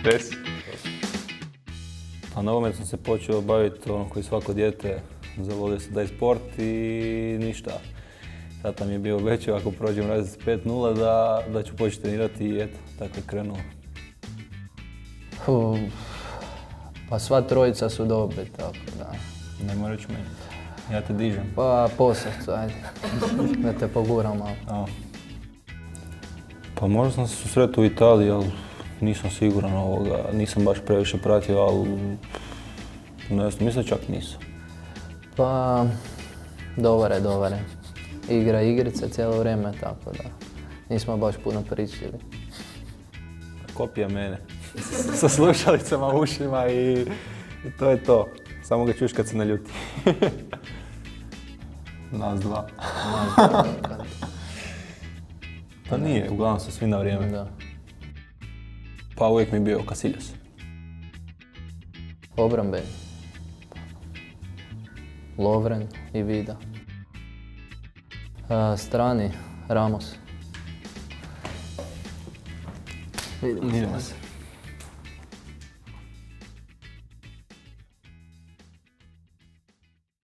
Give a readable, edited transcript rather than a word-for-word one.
Resi. Pa nogomet sam se počeo baviti ono koji svako dijete, zavolio se da je sport i ništa. Tata mi je bio obećao ako prođem razred 5-0 da ću početi trenirati i eto, tako je krenulo. Pa sva trojica su dobri, tako da. Nemoj reći meni, ja te dižem. Pa Posavcu, ajde, da te poguram malo. A. Pa možda sam se susretao u Italiji, ali nisam siguran ovoga, nisam baš previše pratio, ali ne znam, mislim čak nisam. Pa, dobar je. Igra igrice cijelo vrijeme, tako da nismo baš puno pričali. Kopija mene, sa slušalicama u ušima i to je to. Samo ga čuješ kad se naljuti. Nas dva. Pa nije, uglavnom su svi na vrijeme. Da. Pa uvijek mi je bio Casillas. Obrambeni. Lovren i Vida. Strani, Ramos. Vidimo se.